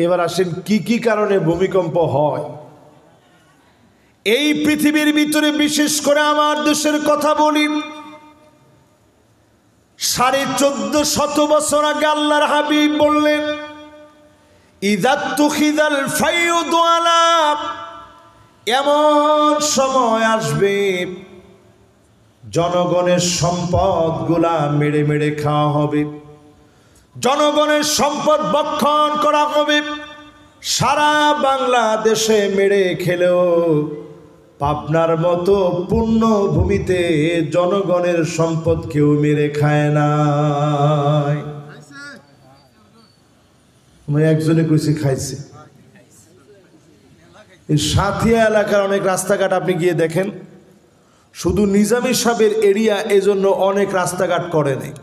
এবার আসেন কি কি কারণে ভূমিকম্প হয়। এই পৃথিবীর ভিতরে বিশেষ করে আমার দেশের কথা বলি, 1450 বছর আগে আল্লাহর হাবিব বললেন, ইযাতুখিযাল ফাইয়ুদু আলা, এমন সময় আসবে জনগণের সম্পদগুলা মেরে মেরে খাওয়া হবে, জনগণের সম্পদ ভক্ষণ করা হবে। সারা বাংলাদেশে মেরে খেলেও পাবনার মতো পূর্ণ ভূমিতে জনগণের সম্পদ কেউ মেরে খায় নাই। একজনে কইছে খাইছে। এই সাথিয়া এলাকার অনেক রাস্তাঘাট আপনি গিয়ে দেখেন, শুধু নিজামী সাহেবের এরিয়া, এজন্য অনেক রাস্তাঘাট করে নেই।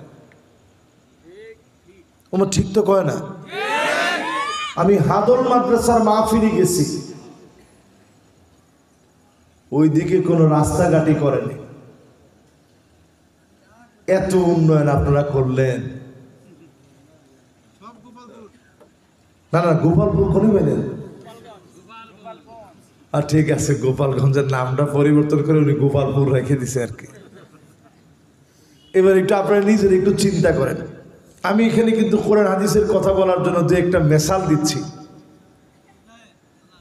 ওমা ঠিক তো কয় না। আমি হাদল মাদ্রাসার মাহফিলে গেছি, ওইদিকে কোনো রাস্তাঘাটই করেনি। এত উন্নয়ন আপনারা করলেন। না না, গোপালপুর কোনে পেলেন? আর ঠিক আছে, গোপালগঞ্জের নামটা পরিবর্তন করে উনি গোপালপুর রেখে দিছে আর কি। এবার একটু আপনারা নিজের একটু চিন্তা করেন। আমি এখানে কিন্তু কোরআন হাদিসের কথা বলার জন্য যে একটা মেসাল দিচ্ছি,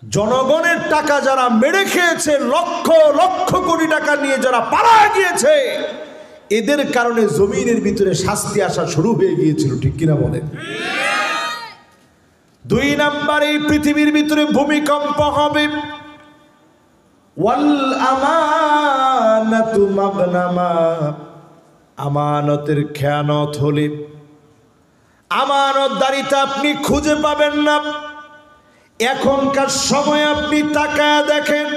জনগণের টাকা যারা মেরে খেয়েছে, লক্ষ লক্ষ কোটি টাকা নিয়ে যারা পালায় গিয়েছে, এদের কারণে জমিনের ভিতরে শাস্তি আসা শুরু হয়ে গিয়েছিল, ঠিক কিনা বলেন? 2 নাম্বার, এই পৃথিবীর ভিতরে ভূমিকম্প হবে। ওয়াল আমানাতু মাগনামা, আমানতের খেয়ানত হলে আমানতদারিতা আপনি খুঁজে পাবেন না। এখনকার সময় আপনি তাকায় দেখেন,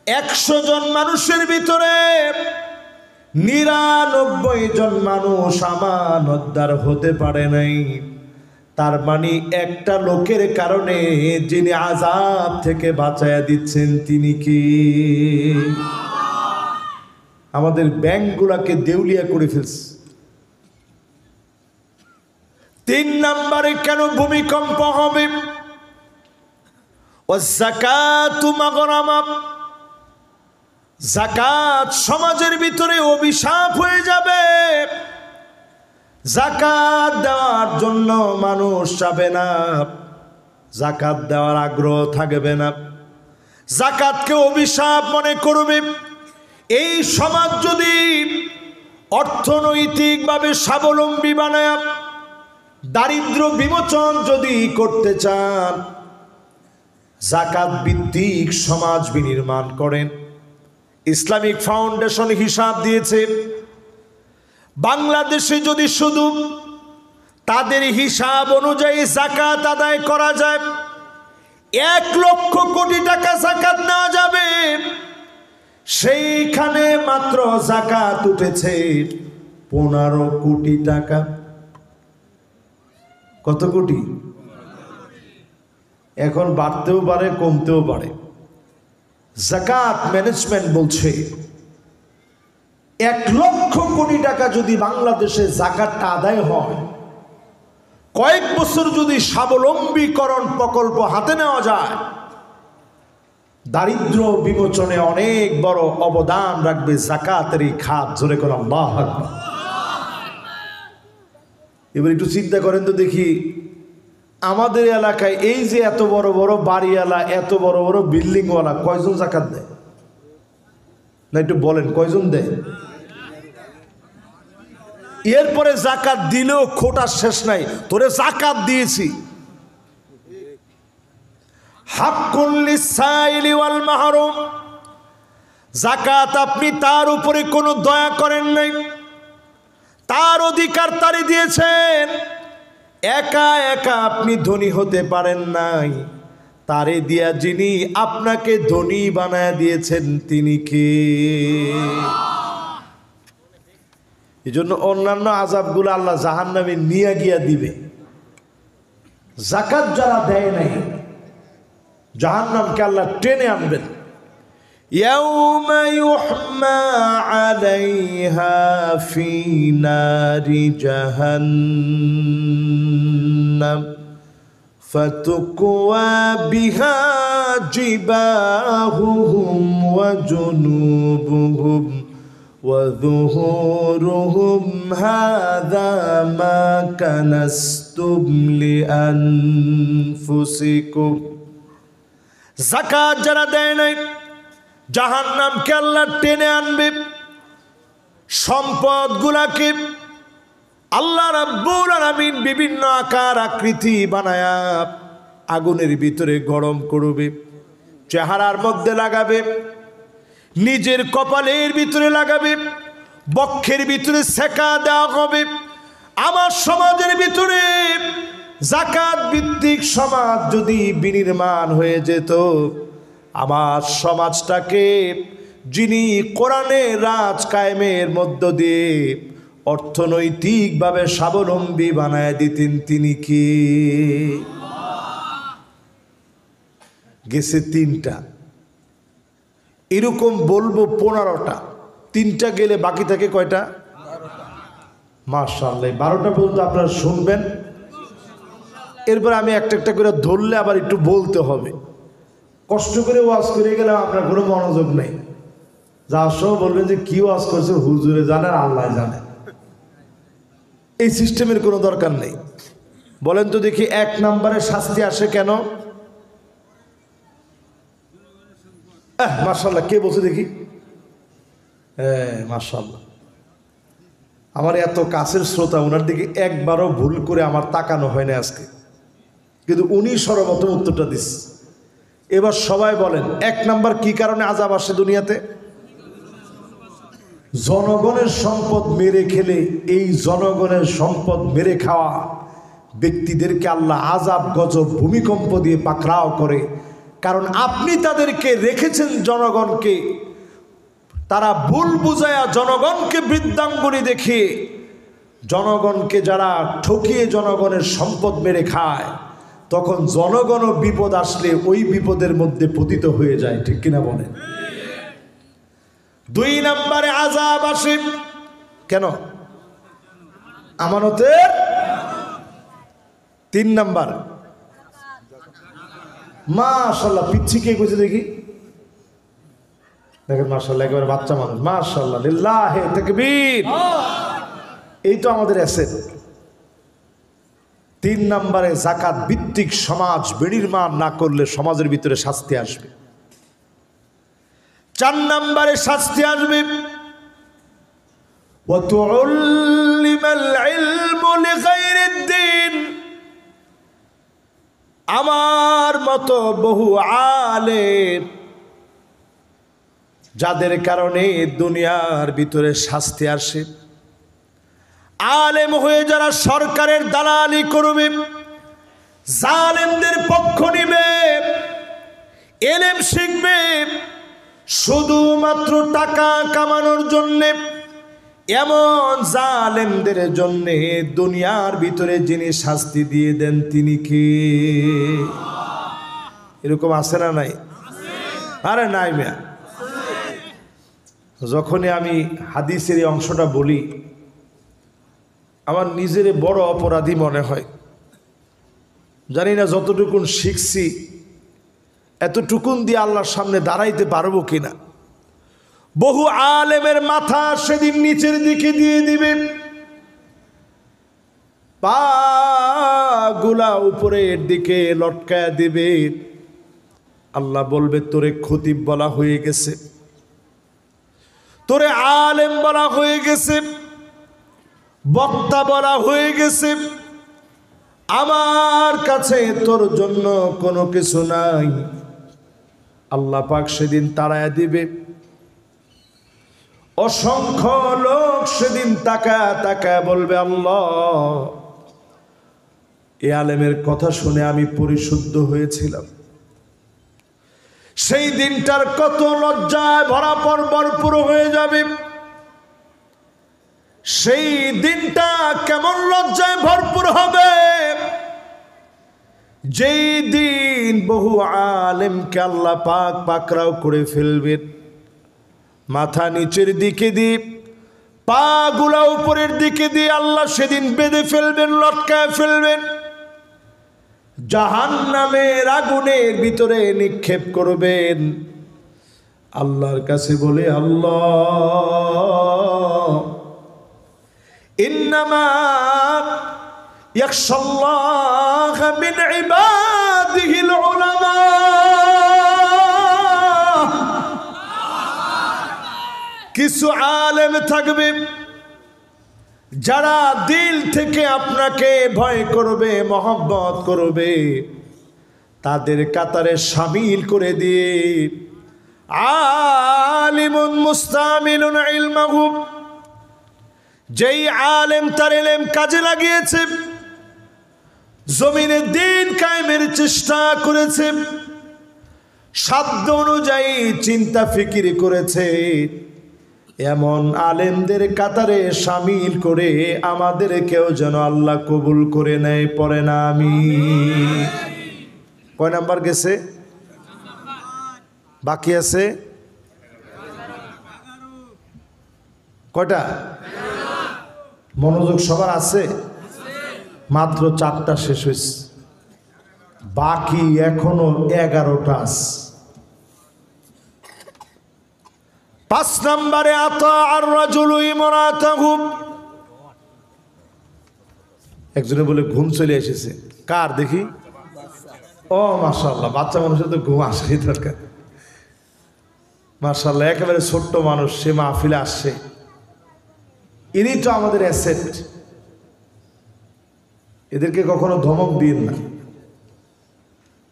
100 জন মানুষের ভিতরে 99 জন মানুষ আমানতদার হতে পারে নাই। তার মানে একটা লোকের কারণে যিনি আযাব থেকে বাঁচায়া দিচ্ছেন তিনি কি? আমাদের ব্যাংকগুলোকে দেউলিয়া করে ফেলছে। 3 নম্বরে কেন ভূমিকম্প হবে? ওয়াযাকাতু মাগরামা, যাকাত সমাজের ভিতরে অভিশাপ হয়ে যাবে। যাকাত দেওয়ার জন্য মানুষ চাবে না, যাকাত দেওয়ার আগ্রহ থাকবে না, যাকাতকে অভিশাপ মনে করবে। এই সমাজ যদি অর্থনৈতিকভাবে স্বাবলম্বী বানায়, দারিদ্র বিমোচন যদি করতে চান, যাকাত ভিত্তিক সমাজ বিনির্মাণ করেন। ইসলামিক ফাউন্ডেশন হিসাব দিয়েছে, বাংলাদেশে যদি শুধু তাদের হিসাব অনুযায়ী যাকাত আদায় করা যায়, 1 লক্ষ কোটি টাকা যাকাত নেওয়া যাবে। সেইখানে মাত্র যাকাত উঠেছে 15 কোটি টাকা। কত কোটি? এখন বাড়তেও পারে, কমতেও পারে। যাকাত ম্যানেজমেন্ট বলছে 1 লক্ষ কোটি টাকা যদি বাংলাদেশে যাকাতটা আদায় হয়, কয়েক বছর যদি স্বাবলম্বীকরণ প্রকল্প হাতে নেওয়া যায়, দারিদ্র বিমোচনে অনেক বড় অবদান রাখবে যাকাতের এই খাত। জোরে করে আল্লাহু আকবার। এবার একটু চিন্তা করেন তো দেখি, আমাদের এলাকায় এই যে এত বড় বড় বাড়িওয়ালা, এত বড় বড় বিল্ডিংওয়ালা, কয়জন যাকাত দেয়? না একটু বলেন, কয়জন দেয়? এরপরে যাকাত দিলেও খোটা শেষ নাই। তোরে যাকাত দিয়েছি, হাক্কুল লিসাইলি ওয়াল মাহরুম, যাকাত আপনি তার উপরে কোনো দয়া করেন নাই, তার অধিকার তারই দিয়েছেন। একা একা আপনি ধনী হতে পারেন নাই, তারে দিয়া যিনি আপনাকে ধনী বানায় দিয়েছেন তিনি কে? এই জন্য অন্যান্য আযাবগুলো আল্লাহ জাহান্নামে নিয়ে গিয়া দিবে। যাকাত যারা দেয় নাই, জাহান্নামকে আল্লাহ টেনে আনবেন। ইয়াউমা ইউহমা আলাইহা ফি নারি জাহান্নাম ফাতুকওয়া বিহা জিবাহুহুম ওয়া জুনুবুহুম ওয়া যুহুরুহুম হাযা মা কানাসতুম লিআনফুসিকুম। যাকাত যারা দেয় নাই জাহান্নামকে আল্লাহ টেনে আনবে। সম্পদগুলাকে আল্লাহ রাব্বুল আলামিন বিভিন্ন আকার আকৃতি বানায়া আগুনের ভিতরে গরম করবে, চেহারার মধ্যে লাগাবে, নিজের কপালের ভিতরে লাগাবে, বক্ষের ভিতরে সেকা দেওয়া হবে। আমার সমাজের ভিতরে যাকাত ভিত্তিক সমাজ যদি বিনির্মাণ হয়ে যেত, আমার সমাজটাকে যিনি কোরআনের রাজ কায়েমের মধ্য দিয়ে অর্থনৈতিকভাবে স্বাবলম্বী বানায় দিতেন, তিনি কি? গেছে 3টা, এরকম বলবো 15টা। 3টা গেলে বাকি থাকে কয়টা? মাশাআল্লাহ, 12টা পর্যন্ত আপনারা শুনবেন। এরপর আমি একটা একটা করে ধরলে আবার একটু বলতে হবে। কষ্ট করে ওয়াজ করে গেলাম, আপনার কোনো মনোযোগ নেই। যার সব বলবেন যে কি ওয়াজ করছে, হুজুরে জানে আর আল্লাহ জানে। এই সিস্টেমের কোনো দরকার নেই। বলেন তো দেখি, 1 নম্বরে শাস্তি আসে কেন? মাশাআল্লাহ, কে বলছে দেখি? হ্যাঁ মাশাআল্লাহ, আমার এত কাছের শ্রোতা, ওনার দিকে একবারও ভুল করে আমার তাকানো হয় না আজকে, কিন্তু উনি সর্বপ্রথম উত্তরটা দিস। এবার সবাই বলেন 1 নাম্বার কি কারণে আযাব আসে দুনিয়াতে? জনগণের সম্পদ মেরে খেলে, এই জনগণের সম্পদ মেরে খাওয়া ব্যক্তিদেরকে আল্লাহ আযাব, গজব, ভূমিকম্প দিয়ে পাকড়াও করে। কারণ আপনি তাদেরকে রেখেছেন জনগণকে, তারা ভুল বুঝায়া জনগণকে বৃদ্ধাঙ্গুলি দেখে, জনগণকে যারা ঠকিয়ে জনগণের সম্পদ মেরে খায়, তখন জনগণও বিপদ আসলে ওই বিপদের মধ্যে পতিত হয়ে যায়। ঠিক কিনা বলেন? 2 নম্বরে আযাব আসে কেন? আমানতের। 3 নাম্বার মাশাআল্লাহ, পিচ্ছি কে কইছে দেখি? দেখেন মাশাআল্লাহ, একেবারে বাচ্চা মানুষ। মাশাআল্লাহ, লিল্লাহি তাকবীর। এই তো আমাদের অ্যাসেট। 3 নম্বরে যাকাত ভিত্তিক সমাজ বিনির্মাণ না করলে সমাজের ভিতরে শাস্তি আসবে। 4 নম্বরে শাস্তি আসবে ওয়াতুল্লিমাল ইলমু লিগাইরিদ্দিন। আমার মতো বহু আলেম যাদের কারণে দুনিয়ার ভিতরে শাস্তি আসে, আলেম হয়ে যারা সরকারের দালালি করবে, জালেমদের পক্ষ নিবে, ইলম শিখবে শুধুমাত্র টাকা কামানোর জন্যে, এমন জালেমদের জন্যে দুনিয়ার ভিতরে যিনি শাস্তি দিয়ে দেন তিনি কি? এরকম আছে না নাই? আরে নাই মিয়া। যখনই আমি হাদিসের এই অংশটা বলি, আমার নিজের বড় অপরাধী মনে হয়। জানি না যতটুকুন শিখছি এতটুকুন দিয়ে আল্লাহর সামনে দাঁড়াইতে পারবো কিনা। বহু আলেমের মাথা সেদিন নিচের দিকে দিয়ে দিবে, পা গুলা উপরের দিকে লটকায়া দিবে। আল্লাহ বলবে, তোরে খতিব বলা হয়ে গেছে, তোরে আলেম বলা হয়ে গেছে, বক্তা বলা হয়ে গেছে, আমার কাছে তোর জন্য কোনো কিছু নাই। আল্লাহ পাক সেদিন তাড়ায়া দিবে। অসংখ্য লোক সেদিন তাকায় তাকায় বলবে, আল্লাহ, এ আলেমের কথা শুনে আমি পরিশুদ্ধ হয়েছিলাম। সেই দিনটার কত লজ্জায় ভরপুর হয়ে যাবে। সেই দিনটা কেমন লজ্জায় ভরপুর হবে, যেই দিন বহু আলেমকে আল্লাহ পাক পাকড়াও করে ফেলবেন। মাথা নিচের দিকে দিয়ে, পা গুলা উপরের দিকে দিয়ে আল্লাহ সেদিন বেঁধে ফেলবেন, লটকায় ফেলবেন। জাহান্নামের আগুনের ভিতরে নিক্ষেপ করবেন। আল্লাহর কাছে বলে, আল্লাহ ইন্নামা ইয়াখশাল্লাহ মিন ইবাদিহিল উলামা। কিছু আলেম থাকবে যারা দিল থেকে আপনাকে ভয় করবে, মহব্বত করবে, তাদের কাতারে শামিল করে দিয়ে আলিমুন মুস্তামিলুন ইলমাহু, যেই আলেম তার ইলম কাজে লাগিয়েছে, জমিনে দ্বীন কায়েমের চেষ্টা করেছে, সাধ্য অনুযায়ী চিন্তা ফিকির করেছে, এমন আলেমদের কাতারে শামিল করে আমাদেরকেও যেন আল্লাহ কবুল করে নেয়। পড়ে না আমি। কয় নাম্বার গেছে? বাকি আছে কয়টা? মনোযোগ সবার আছে? মাত্র 4টা শেষ হয়েছে, বাকি এখনো 11টা আছে। 5 নম্বরে আতা আর রাজুলু ইমরাতাহু। একজনে বলে ঘুম চলে এসেছে। কার দেখি? ও মাশাআল্লাহ, বাচ্চা মানুষের তো ঘুম আসাই দরকার। মাশাআল্লাহ, একেবারে ছোট্ট মানুষ, সে মাহফিলে আসছে। ইনি তো আমাদের অ্যাসেট। এদেরকে কখনো ধমক দিন না।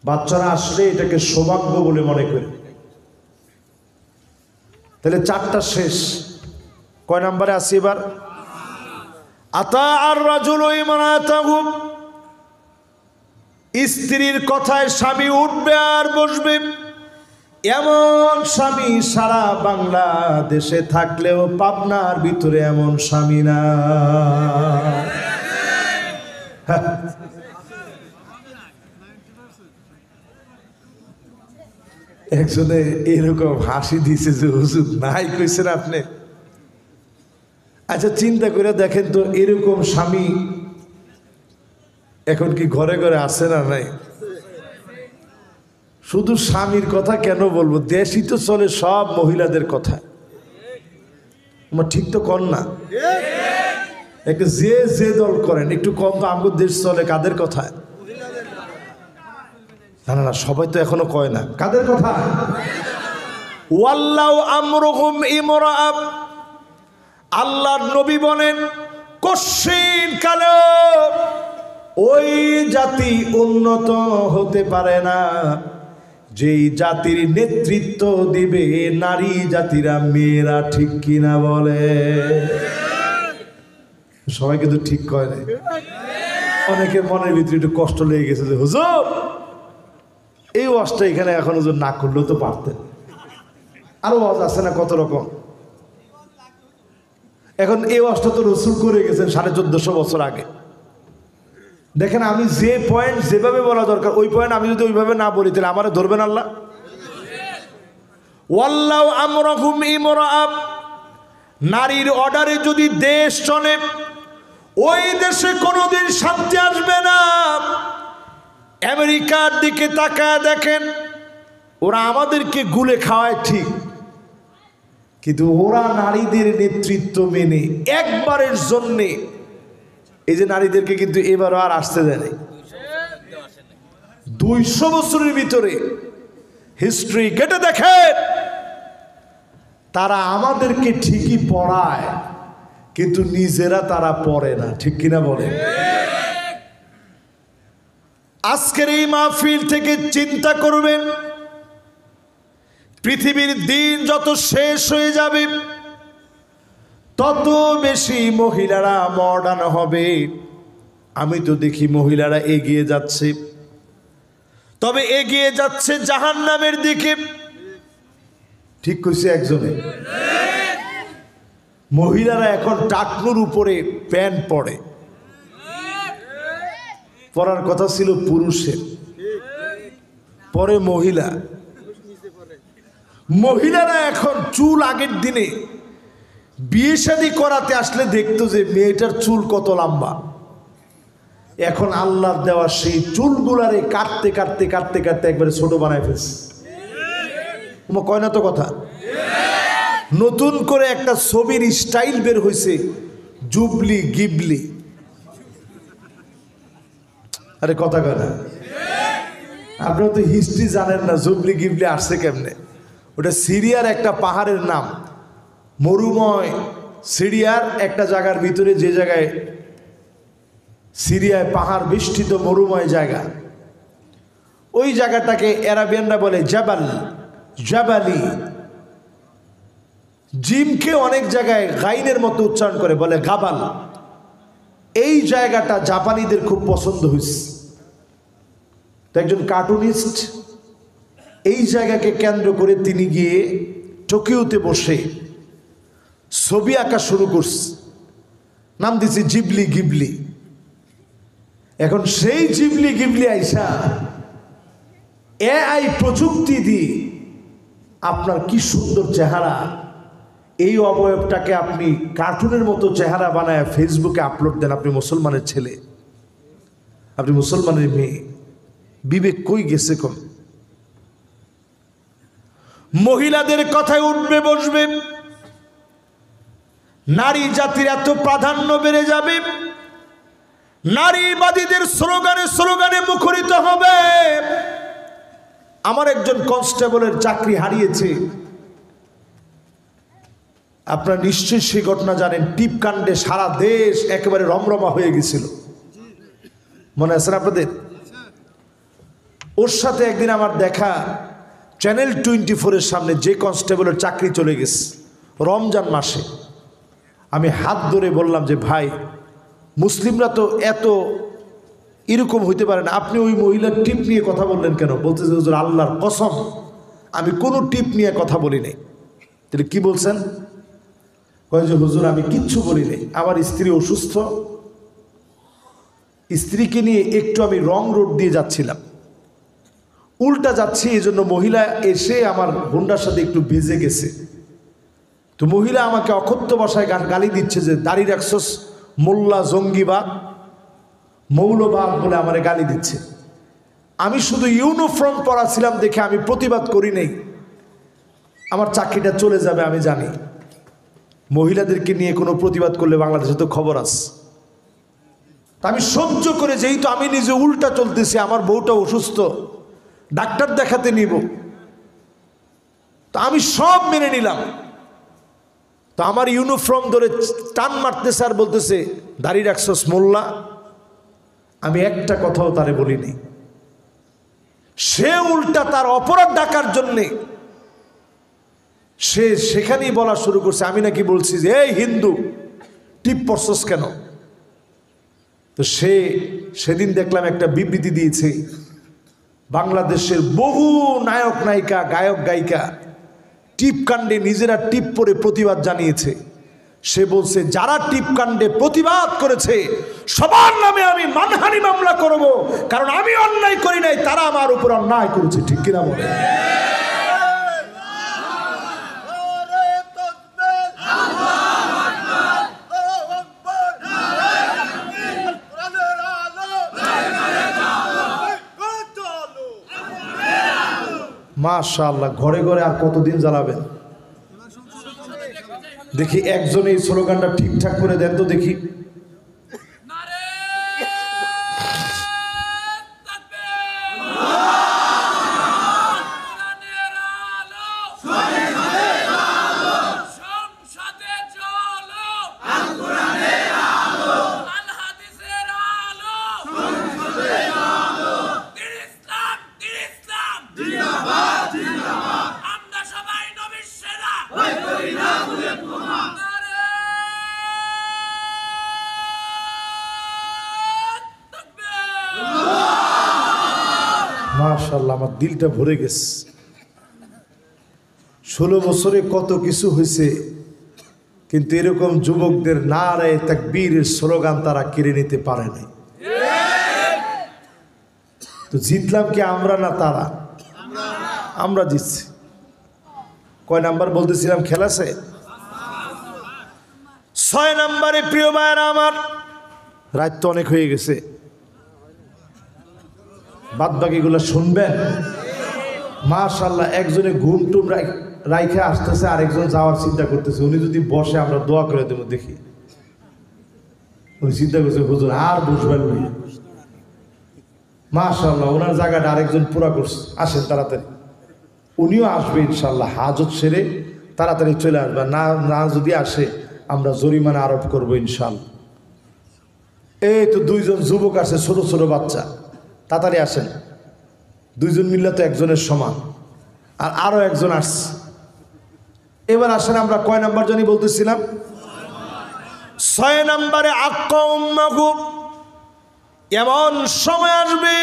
বাচ্চারা আসলে এটাকে সৌভাগ্য বলে মনে করে। তাহলে 4টা শেষ। কয় নম্বরে আসি এবার? আতা আর রাজুলু ইমরাতাহু। স্ত্রীর কথায় স্বামী উঠবে আর বসবে, এমন স্বামী সারা বাংলাদেশে থাকলেও পাবনার ভিতরে এমন স্বামী না। একজনে এরকম হাসি দিছে যে হুজুর নাই কইছেন আপনি। আচ্ছা চিন্তা করে দেখেন তো, এরকম স্বামী এখন কি ঘরে ঘরে আছে না নাই? শুধু স্বামীর কথা কেন বলবো, দেশই তো চলে সব মহিলাদের কথা। আমার ঠিক তো কর না? একটু যে দল করেন একটু কম, তো আমাদের দেশ চলে কাদের কথায়? না না না, সবাই তো এখনো কয় না। কাদের কথা? ওয়াল্লাহু আমরুহুম ইমরাআ। আল্লাহর নবী বলেন, কশিন কালে ওই জাতি উন্নত হতে পারে না যেই জাতির নেতৃত্ব দিবে নারী জাতিরা, মেয়েরা। ঠিক কিনা বলে? সবাই কিন্তু ঠিক কয় না। অনেকের মনের ভিতরে একটু কষ্ট লেগে গেছে যে হুজুর এই ওয়াজটা এখানে এখন হুজুর না করলেও তো পারতেন। আরো ওয়াজ আছে না কত রকম। এখন এই ওয়াজটা তো রসুল করে গেছেন 1450 বছর আগে। দেখেন, আমি যে পয়েন্ট যেভাবে বলা দরকার ওই পয়েন্ট আমি যদি ওইভাবে না বলি তাহলে আমারে ধরবেন আল্লাহ? ওয়াল্লাহু আমরুহুম ইমরাআ। নারীর অর্ডারে যদি দেশ চলে, ওই দেশে কোনোদিন শান্তি আসবে না। আমেরিকার দিকে তাকায় দেখেন, ওরা আমাদেরকে গুলে খাওয়ায় ঠিক, কিন্তু ওরা নারীদের নেতৃত্ব মেনে একবারের জন্যে, এই যে নারীদেরকে কিন্তু এবারও আর আসতে দেয় নাই। 200 বছরের ভিতরে হিস্ট্রি কেটে দেখেন, তারা আমাদেরকে ঠিকই পড়ায় কিন্তু নিজেরা তারা পড়ে না। ঠিক কিনা বলেন? আজকের এই মাহফিল থেকে চিন্তা করবেন, পৃথিবীর দিন যত শেষ হয়ে যাবে তত বেশি মহিলারা মডার্ন হবে। আমি তো দেখি মহিলারা এগিয়ে যাচ্ছে, তবে এগিয়ে যাচ্ছে জাহান্নামের দিকে। ঠিক কইছে একজনে। মহিলারা এখন টাকনুর উপরে প্যান্ট পরে, পরার কথা ছিল পুরুষের, পরে মহিলারা এখন চুল, আগের দিনে বিয়ে শাদী করাতে আসলে দেখতো যে মেয়েটার চুল কত লম্বা, এখন আল্লাহর দেওয়া সেই চুলগুলারে কাটতে কাটতে কাটতে কাটতে একবারে ছোট বানায় ফেলছে। কয় না তো কথা। নতুন করে একটা ছবির স্টাইল বের হয়েছে, জুবলি গিবলি। আরে কথা কয় না। আপনারা তো হিস্ট্রি জানেন না, জুবলি গিবলি আসছে কেমনে। ওটা সিরিয়ার একটা পাহাড়ের নাম, মরুময় সিরিয়ার একটা জায়গার ভিতরে, যে জায়গায় সিরিয়ায় পাহাড় বেষ্টিত মরুময় জায়গা, ওই জায়গাটাকে আরাবিয়ানরা বলে জাবাল, জাবালি। জিমকে অনেক জায়গায় গাইনের মতো উচ্চারণ করে, বলে গাবাল। এই জায়গাটা জাপানিদের খুব পছন্দ হয়েছে। তো একজন কার্টুনিস্ট এই জায়গাকে কেন্দ্র করে তিনি গিয়ে টোকিওতে বসে ছবি আঁকা শুরু করছে, নাম দিয়েছে জিবলি গিবলি। এখন সেই জিবলি গিবলি আইসা এআই প্রযুক্তি দিয়ে আপনার কি সুন্দর চেহারা, এই অবয়বটাকে আপনি কার্টুনের মতো চেহারা বানায় ফেসবুকে আপলোড দেন। আপনি মুসলমানের ছেলে, আপনি মুসলমানের মেয়ে, বিবেক কই গেছে কোন? মহিলাদের কথায় উঠবে বসবে, নারী জাতির এত প্রাধান্য বেড়ে যাবে, নারীবাদীদের স্লোগানে স্লোগানে মুখরিত হবে। আমার একজন কনস্টেবলের চাকরি হারিয়েছে, আপনারা নিশ্চয়ই সেই ঘটনা জানেন। টিপকাণ্ডে সারা দেশ একেবারে রমরমা হয়ে গেছিল, মনে আছে না আপনাদের? ওর সাথে একদিন আমার দেখা চ্যানেল 24-এর সামনে, যে কনস্টেবলের চাকরি চলে গেছে রমজান মাসে। আমি হাত ধরে বললাম যে ভাই, মুসলিমরা তো এত এরকম হইতে পারে না, আপনি ওই মহিলার টিপ নিয়ে কথা বললেন কেন? বলতেছে হুজুর আল্লাহর কসম আমি কোনো টিপ নিয়ে কথা বলি নাই। তাহলে কি বলছেন? কয় যে হুজুর আমি কিচ্ছু বলি নাই, আমার স্ত্রী অসুস্থ, স্ত্রীকে নিয়ে একটু আমি রং রোড দিয়ে যাচ্ছিলাম, উল্টা যাচ্ছি, এই জন্য মহিলা এসে আমার হোন্ডার সাথে একটু বেজে গেছে। তো মহিলা আমাকে অকথ্য ভাষায় গালি দিচ্ছে যে দাড়ি রাখছস, মোল্লা, জঙ্গিবাদ, মৌলবাদ বলে আমারে গালি দিচ্ছে। আমি শুধু ইউনিফর্ম পরা ছিলাম দেখে আমি প্রতিবাদ করি নাই, আমার চাকরিটা চলে যাবে আমি জানি। মহিলাদেরকে নিয়ে কোনো প্রতিবাদ করলে বাংলাদেশে তো খবর আছে। আমি সহ্য করে, যেহেতু আমি নিজে উল্টা চলতেছি, আমার বউটা অসুস্থ, ডাক্তার দেখাতে নিব, তো আমি সব মেনে নিলাম। তো আমার ইউনিফর্ম ধরে টান মারতেছে আর বলতেছে দাড়ি রাখছস মোল্লা। আমি একটা কথাও তারে বলিনি। সে উল্টা তার অপরাধ ডাকার জন্যে সে সেখানেই বলা শুরু করছে আমি নাকি বলছি যে এই হিন্দু টিপ পরছস কেন। তো সেদিন দেখলাম একটা বিবৃতি দিয়েছে, বাংলাদেশের বহু নায়ক নায়িকা, গায়ক গায়িকা টিপ কাণ্ডে নিজেরা টিপ পরে প্রতিবাদ জানিয়েছে। সে বলছে যারা টিপ কাণ্ডে প্রতিবাদ করেছে সবার নামে আমি মানহানি মামলা করব, কারণ আমি অন্যায় করি নাই, তারা আমার উপর অন্যায় করেছে। ঠিক কিনা বলে? মাশাআল্লাহ, ঘরে ঘরে আর কতদিন জ্বালাবেন? দেখি একজন এই স্লোগানটা ঠিকঠাক করে দেন তো দেখি। মাশাআল্লাহ, আমার দিলটা ভরে গেছে। 16 বছরে কত কিছু হয়েছে, কিন্তু এরকম যুবকদের নারায়ে তাকবীরের স্লোগান তারা কেড়ে নিতে পারে নাই। তো জিতলাম কি আমরা না তারা? আমরা জিতছি। কয় নাম্বার বলতেছিলাম খেলাছে? 6 নম্বরে। প্রিয় ভাইরা আমার, রাত তো অনেক হয়ে গেছে, বাদ বাকিগুলো শুনবেন। মাশাআল্লাহ, একজনে ঘুম টুম রাইখে আসতেছে, আরেকজন যাওয়ার চিন্তা করতেছে। উনি যদি বসে আমরা দোয়া করে দেবো, দেখি। উনি চিন্তা করছে হুজুর আর বসবেন উনি। মাশাআল্লাহ, ওনার জায়গাটা আরেকজন পুরা করছে। আসেন তাড়াতাড়ি, উনিও আসবে ইনশাআল্লাহ। হাজত সেরে তাড়াতাড়ি চলে আসবে। না যদি আসে আমরা জরিমানা আরোপ করবো ইনশাআল্লাহ। এই তো দুইজন যুবক আছে, ছোট ছোট বাচ্চা, তাড়াতাড়ি আসেন। দুইজন মিললে তো একজনের সমান, আর আরো একজন আসছে। এবার আসেন, আমরা কয় নাম্বার জানি বলতেছিলাম? 6 নম্বরে আক্কা উম্মাহু। এমন সময় আসবে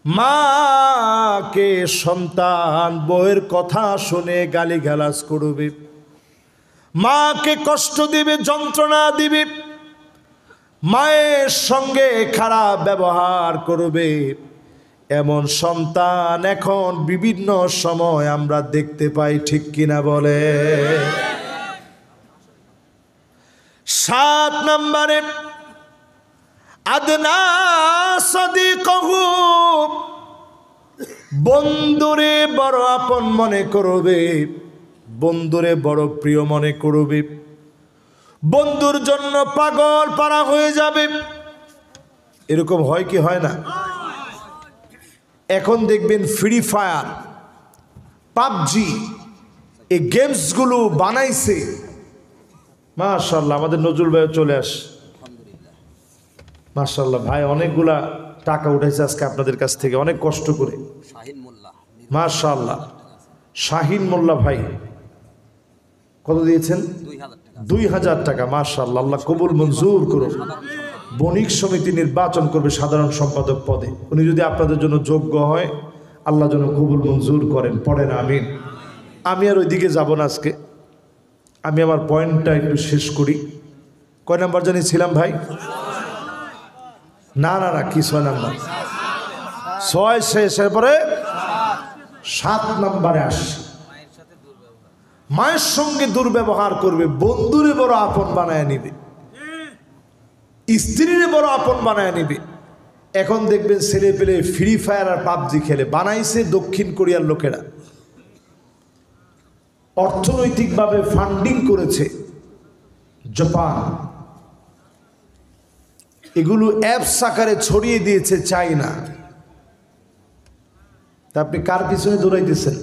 মাকে সন্তান বউয়ের কথা শুনে গালিগালাজ করবে, মাকে কষ্ট দিবে, যন্ত্রণা দিবে, মায়ের সঙ্গে খারাপ ব্যবহার করবে। এমন সন্তান এখন বিভিন্ন সময় আমরা দেখতে পাই, ঠিক কিনা বলে? 7 নম্বরে আদনা সাদিকহু। বন্ধুরে বড় আপন মনে করবে, বন্ধুরে বড় প্রিয় মনে করবে, বন্ধুর জন্য পাগল পারা হয়ে যাবে। এরকম হয় কি হয় না? এখন দেখবেন ফ্রি ফায়ার, পাবজি, এই গেমসগুলো বানাইছে মাশাআল্লাহ। আমাদের নজরুল ভাই চলে আস, মাশাআল্লাহ ভাই, অনেকগুলা টাকা উঠাইছে আজকে আপনাদের কাছ থেকে, অনেক কষ্ট করে। মাশাআল্লাহ, শাহিন মোল্লা ভাই কত দিয়েছেন? 2000 টাকা। মাশাআল্লাহ, আল্লাহ কবুল মঞ্জুর করুন। বণিক সমিতি নির্বাচন করবে সাধারণ সম্পাদক পদে। উনি যদি আপনাদের জন্য যোগ্য হয়, আল্লাহ যেন কবুল মঞ্জুর করেন। পড়েন আমিন। আমি আর ওইদিকে যাব না আজকে, আমি আমার পয়েন্টটা একটু শেষ করি। কয় নাম্বার জানি ছিলাম ভাই? না না না, কি 6 নাম্বার? 6 শেষের পরে 7 নম্বরে আসছে। মায়ের সঙ্গে দুর্ব্যবহার করবে, বন্ধুরে বড় আপন বানায় নিবে, স্ত্রীরে বড় আপন বানায় নিবে। এখন দেখবেন ছেলে পেলে ফ্রি ফায়ার আর পাবজি খেলে। বানাইছে দক্ষিণ কোরিয়ার লোকেরা, অর্থনৈতিকভাবে ফান্ডিং করেছে জাপান, এগুলো অ্যাপস আকারে ছড়িয়ে দিয়েছে চায়না। তা আপনি কার পিছনে দৌড়াইতেছেন?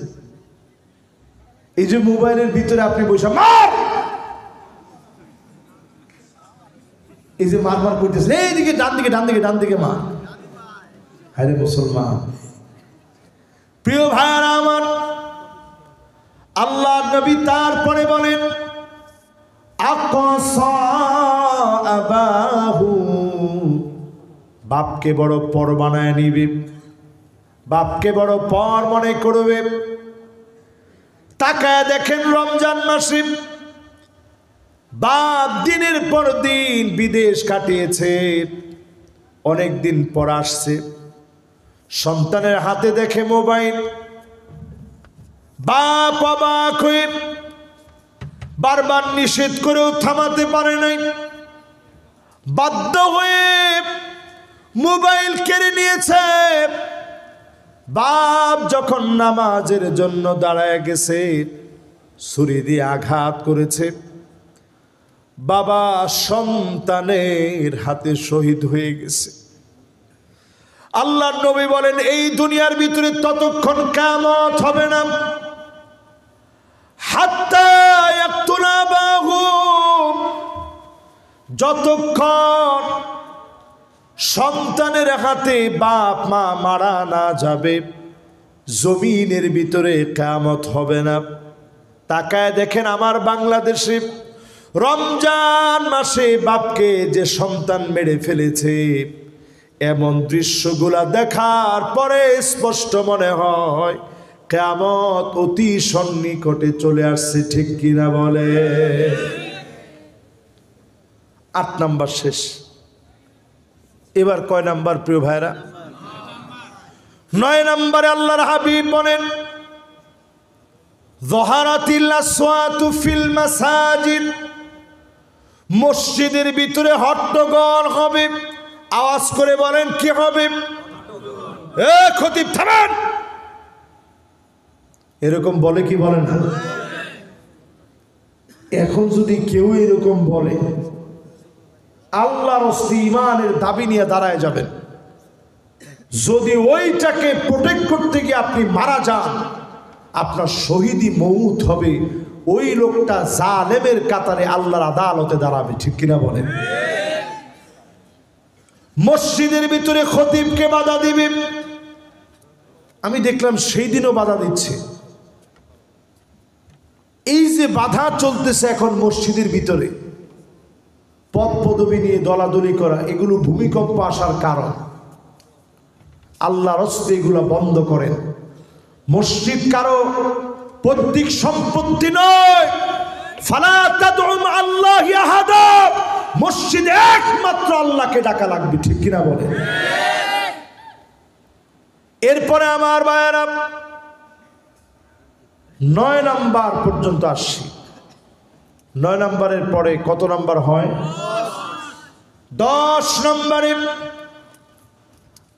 এই যে মোবাইলের ভিতরে আপনি বসে মার, এই যে মার করতেছেন, এইদিকে ডান দিকে ডান দিকে ডান দিকে মার। হ্যাঁ রে মুসলমান, প্রিয় ভাইয়ারা আমার, আল্লাহ নবী তারপরে বলেন আকসা আবাহু। বাপকে বড় পর বানায় নিবে, বাপকে বড় পর মনে করবে। তাকায় দেখেন রমজান মাসে বাপ দিনের পর দিন বিদেশ কাটিয়েছে, অনেক দিন পর আসছে, সন্তানের হাতে দেখে মোবাইল। বাপ অবাক হয়ে বারবার নিষেধ করেও থামাতে পারে নাই, বাধ্য হয়ে মোবাইল কেড়ে নিয়েছে। বাপ যখন নামাজের জন্য দাঁড়ায় গেছে, ছুরি দিয়ে আঘাত করেছে। বাবা সন্তানের হাতে শহীদ হয়ে গেছে। আল্লাহর নবী বলেন এই দুনিয়ার ভিতরে ততক্ষণ কিয়ামত হবে না হাত্তা ইয়াকতুলা বাহু, যতক্ষণ সন্তানের হাতে বাপ মা মারা না যাবে, জমিনের ভিতরে কিয়ামত হবে না। তাকায় দেখেন আমার বাংলাদেশে রমজান মাসে বাপকে যে সন্তান মেরে ফেলেছে, এমন দৃশ্যগুলা দেখার পরে স্পষ্ট মনে হয় কিয়ামত অতি সন্নিকটে চলে আসছে, ঠিক কিনা বলে? 8 নাম্বার শেষ। এবার কয় নাম্বার প্রিয় ভাইরা? 9 নম্বরে আল্লাহর হাবিব বলেন যহারাতিল আসওয়াতু ফিল মাসাজিদ, মসজিদের ভিতরে হট্টগোল হবে। আওয়াজ করে বলেন কি হবে? এ খতিব থামেন, এরকম বলে কি বলে না? এখন যদি কেউ এরকম বলে, আল্লাহর হস্তে ঈমানের দাবি নিয়ে দাঁড়ায় যাবেন। যদি ওইটাকে প্রোটেক্ট করতে গিয়ে আপনি মারা যান, আপনার শহীদি মউত হবে। ওই লোকটা জালেমের কাতারে আল্লাহর আদালতে দাঁড়াবে, ঠিক কিনা বলেন? মসজিদের ভিতরে খতিবকে বাধা দিবে, আমি দেখলাম সেই দিনও বাধা দিচ্ছে। এই যে বাধা চলতেছে এখন মসজিদের ভিতরে, পদ পদবি নিয়ে দলাদলি করা, এগুলো ভূমিকম্প আসার কারণ। আল্লাহর হস্তে এগুলো বন্ধ করেন। মসজিদ কারো পৈতৃক সম্পত্তি নয়। ফালা তাদউ আল্লাহি আহাদা, মসজিদে একমাত্র আল্লাহকে ডাকা লাগবে, ঠিক কিনা বলে? এরপরে আমার ভাইয়েরা 9 নাম্বার পর্যন্ত আসছি। 9 নাম্বারের পরে কত নাম্বার হয়? 10 নম্বরে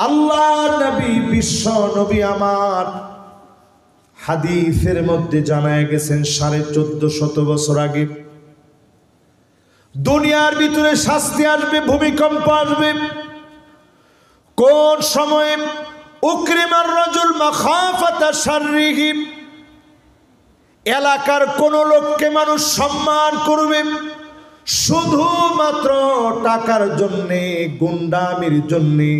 আল্লাহ নবী, বিশ্ব নবী আমার হাদিসের মধ্যে জানায় গেছেন 1450 বছর আগে দুনিয়ার ভিতরে শাস্তি আসবে, ভূমিকম্প আসবে। কোন সময়ে? উকরিমার রাজুল মাখাফাতা শাররিহি, এলাকার কোন লোককে মানুষ সম্মান করবে শুধুমাত্র টাকার জন্যে, গুন্ডামির জন্যে,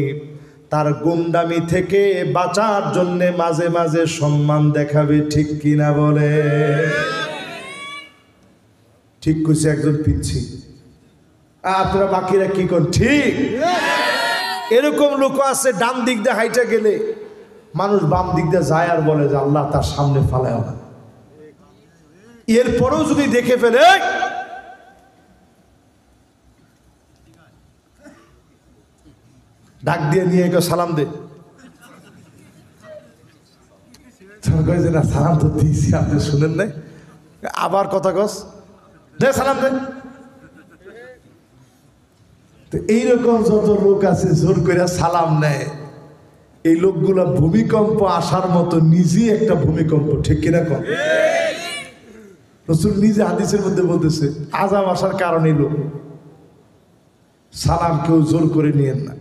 তার গুন্ডামি থেকে বাঁচার জন্যে মাঝে মাঝে সম্মান দেখাবে, ঠিক কিনা বলে? ঠিক কইছে একজন পিচ্ছি, আপনারা বাকিরা কি করেন? ঠিক। এরকম লোক আছে, ডান দিক দিয়ে হাইটা গেলে মানুষ বাম দিক দিয়ে যায় আর বলে যে আল্লাহ তার সামনে ফালায় না। এরপরেও যদি দেখে ফেলে, ডাক দিয়ে নিয়ে কেউ সালাম দে, না সালাম তো দিয়েছি, আপনি শুনেন নাই, আবার কথা কস, দে সালাম দে। তো এইরকম যত লোক আছে জোর করে সালাম নেয়, এই লোকগুলা ভূমিকম্প আসার মতো নিজেই একটা ভূমিকম্প, ঠিক কিনা কম? রাসূল নিজে হাদিসের মধ্যে বলতেছে আযাব আসার কারণে লোক সালাম কেউ জোর করে নিয়েন না।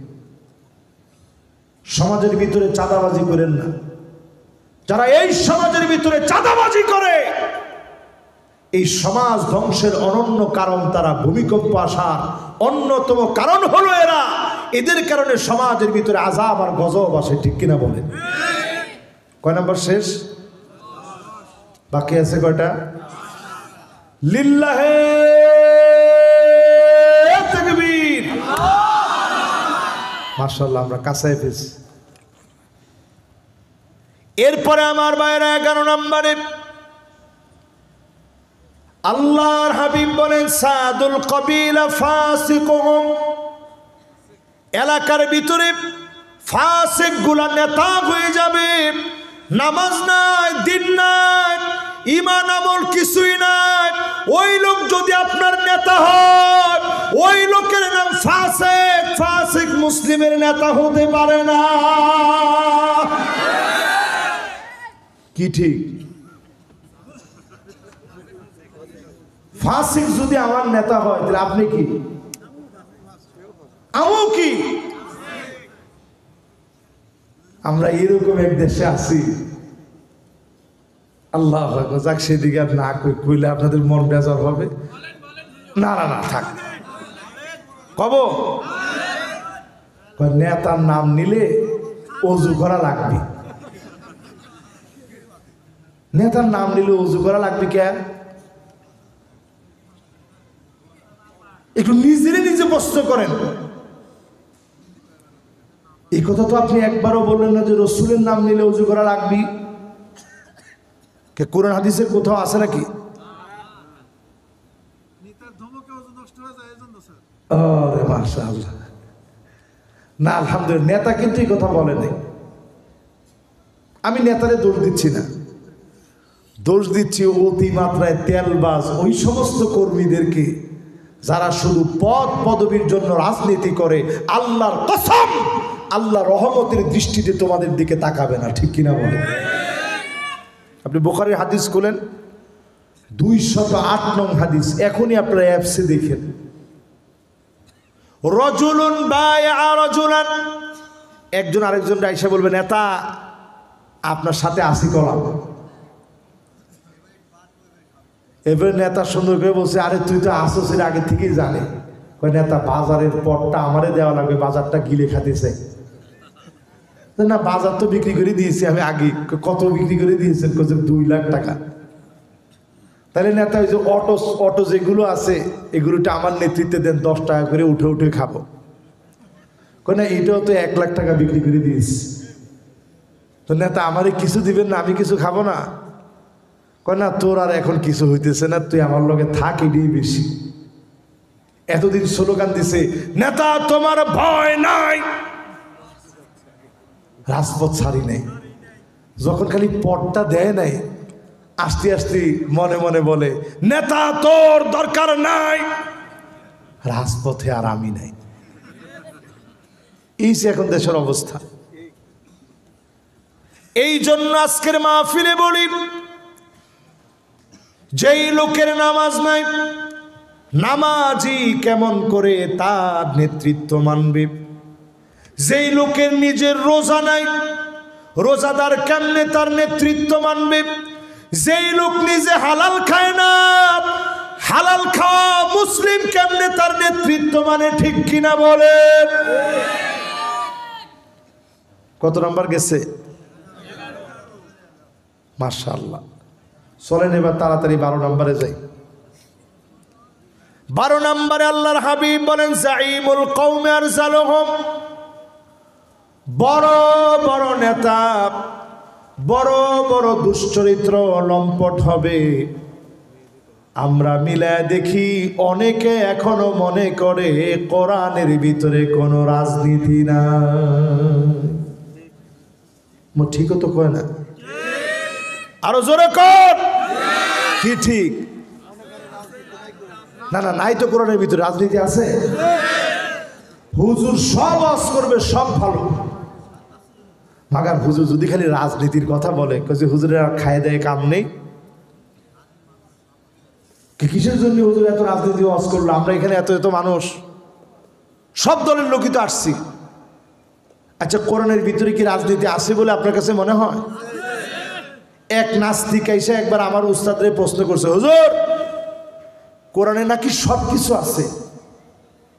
সমাজের ভিতরে চাঁদাবাজি করেন না। যারা এই সমাজের ভিতরে চাঁদাবাজি করে, এই সমাজ ধ্বংসের অনন্য কারণ তারা, ভূমিকম্প আসার অন্যতম কারণ হলো এরা। এদের কারণে সমাজের ভিতরে আযাব আর গজব আসে, ঠিক কিনা বলেন? কয় নাম্বার শেষ? বাকি আছে কয়টা? লিল্লাহে তাকবীর, মাশাআল্লাহ, আমরা কাছায় পেয়েছি। এরপরে আমার ভাইরা 11 নম্বরে আল্লাহর হাবিব বলেন সাদুল কবিলা ফাসিকুহুম, এলাকার ভিতরে ফাসিক গুলা নেতা হয়ে যাবে। নামাজ নাই, দিন নাই, ঈমান আমল কিছুই নাই। ওই লোক যদি আপনার নেতা হয়, ওই লোকের নাম ফাসিক। ফাসিক মুসলিমের নেতা হতে পারে না, কি ঠিক? ফাসিক যদি আমার নেতা হয় তাহলে আপনি কি? আমও কি? আমরা এরকম এক দেশে আছি, আল্লাহ যাক, সেদিকে না কইলে আপনাদের মন বেজার হবে। না না না, থাক, কব নেতার নাম নিলে অজু করা লাগবে। নেতার নাম নিলে অজু করা লাগবে কে? একটু নিজেরে নিজে প্রশ্ন করেন। এই কথা তো আপনি একবারও বললেন না যে রসুলের নাম নিলে অজু করা লাগবে। কোরআন হাদিসের কোথাও আছে নাকি? আরে মাশাআল্লাহ, না আলহামদুলিল্লাহ, নেতা কিন্তু এই কথা বলে নাই। আমি নেতারে দোষ দিচ্ছি না, দোষ দিচ্ছি অতিমাত্রায় তেলবাজ ওই সমস্ত কর্মীদেরকে যারা শুধু পদ পদবীর জন্য রাজনীতি করে। আল্লাহর কসম, আল্লাহ রহমতের দৃষ্টিতে তোমাদের দিকে তাকাবে না, ঠিক কিনা বলেন? আপনি বুখারীর হাদিস খুলেন 208 নং হাদিস, এখনই আপনারা অ্যাপসে দেখেন। রজুলুন বায়আ রাজুলান, একজন আরেকজন আইসা বলবে নেতা আপনার সাথে আসি কলাম। এবারে নেতা সুন্দর করে বলছে আরে তুই তো আসছিস এর আগে থেকেই জানে। কয় নেতা বাজারের পটটা আমারে দেওয়া লাগবে, বাজারটা গিলে খাতেছে। না বাজার তো বিক্রি করে দিয়েছি আমি আগে। কত বিক্রি করে দিয়েছেন? 2 লাখ টাকা। তাহলে নেতা ওই যে অটো যেগুলো আছে এগুলোটা আমার নেতৃত্বে দেন, 10 টাকা করে উঠে উঠে খাবো। কয় না এটাও তো 1 লাখ টাকা বিক্রি করে দিয়েছি। তো নেতা আমারে কিছু দিবেন না, আমি কিছু খাবো না? কয় না তোর আর এখন কিছু হইতেছে না, তুই আমার লগে থাক, এটাই বেশি। এতদিন স্লোগান দিছে নেতা তোমার ভয় নাই, রাজপথ ছাড়ি নাই। যখন খালি পটটা দেয় নাই, আস্তে আস্তে মনে মনে বলে নেতা তোর দরকার নাই, রাজপথে আর আমি নাই। এই যে এখন দেশের অবস্থা। এই জন্য আজকের মাহফিলে বলি, যেই লোকের নামাজ নাই, নামাজি কেমন করে তার নেতৃত্ব মানবে? যেই লোকের নিজের রোজা নাই, রোজাদার কেমনে তার নেতৃত্ব মানবে? যেই লোক নিজে হালাল খায় না, হালাল খাওয়া মুসলিম কেমনে তার নেতৃত্ব মানে? ঠিক কিনা বলে? কত নাম্বার গেছে? মাশাআল্লাহ। চলেন এবার তাড়াতাড়ি 12 নম্বরে যাই। 12 নম্বরে আল্লাহর হাবিব বলেন জাইমুল কওমি আরজালুহুম, বড় বড় নেতা, বড় বড় দুশ্চরিত্র লম্পট হবে। আমরা মিলায় দেখি অনেকে এখনো মনে করে কোরআনের ভিতরে কোনো রাজনীতি না। ঠিকও তো কয় না, আরো জোরে কর। কি ঠিক? না না নাই তো, কোরআনের ভিতরে রাজনীতি আছে। হুজুর সব ওয়াজ করবে, সব ভালো। মাগার হুজুর যদি খালি রাজনীতির কথা বলে, যে হুজুরের আর খায় দেয় কাম নেই, কিসের জন্য হুজুর এত রাজনীতি ওয়াজ করলো? আমরা এখানে এত এত মানুষ, সব দলের লোকই তো আসছি। আচ্ছা কোরআনের ভিতরে কি রাজনীতি আছে বলে আপনার কাছে মনে হয়? এক নাস্তিক এসে একবার আমার উস্তাদরে প্রশ্ন করছে, হুজুর কোরআনে নাকি সব কিছু আছে,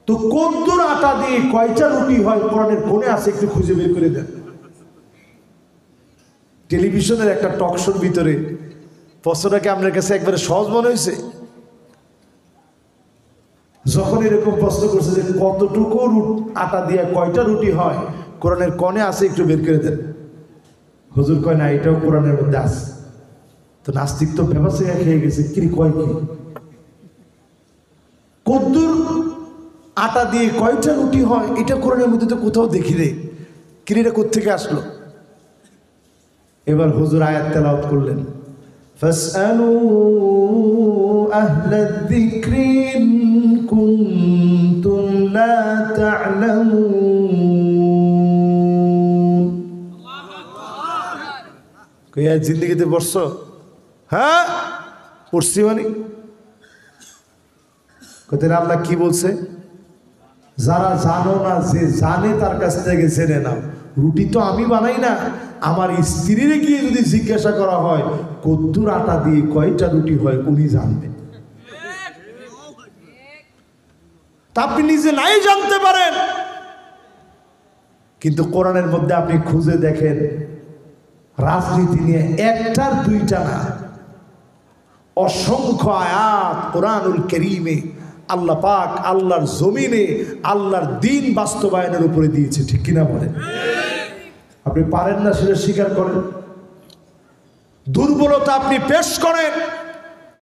তো কদ্দুর আটা দিয়ে কয়টা রুটি হয় কোরআনের কোণে আছে, একটু খুঁজে বের করে দেন। টেলিভিশনের একটা টক শোর ভিতরে প্রশ্নটাকে আপনার কাছে একবারে সহজ মনে হয়েছে? যখন এরকম প্রশ্ন করছে যে কতটুকু আটা দিয়ে কয়টা রুটি হয় কোরআনের কোণে আছে, একটু বের করে দেন। হুজুর কয় না এটাও কোরআনের মধ্যে আছে। তো নাস্তিক তো ব্যবসা খেয়ে গেছে, কি কয় কি কদ্দুর আটা দিয়ে কয়টা রুটি হয় এটা কোরআনের মধ্যে তো কোথাও দেখি রে, কি এটা কোত্থেকে আসলো? এবার হুজুর আয়াত তেলাওয়াত করলেন, ফাসআলু আহলা যিকরি ইন কুনতুম লা তা'লামুন। কইয়া জিন্দেগিতে পড়ছো? হ্যাঁ পড়ছি। মানে কোথায় আল্লাহ কি বলছে? যারা জানো না, যে জানে তার কাছ থেকে জেনে নাও। রুটি তো আমি বানাই না, আমার স্ত্রীর গিয়ে যদি জিজ্ঞাসা করা হয় কদ্দুর আটা দিয়ে কয়টা রুটি হয়, উনি জানবেন। তা আপনি নিজে নাই জানতে পারেন, কিন্তু কোরআনের মধ্যে আপনি খুঁজে দেখেন রাজনীতি নিয়ে একটার দুইটা না, অসংখ্য আয়াত কোরআনুল কারীমে আল্লাহ পাক আল্লাহর জমিনে আল্লাহর দ্বীন বাস্তবায়নের উপরে দিয়েছে। ঠিক কিনা বলেন? আপনি পারেন না সেটা স্বীকার করেন, দুর্বলতা আপনি পেশ করেন,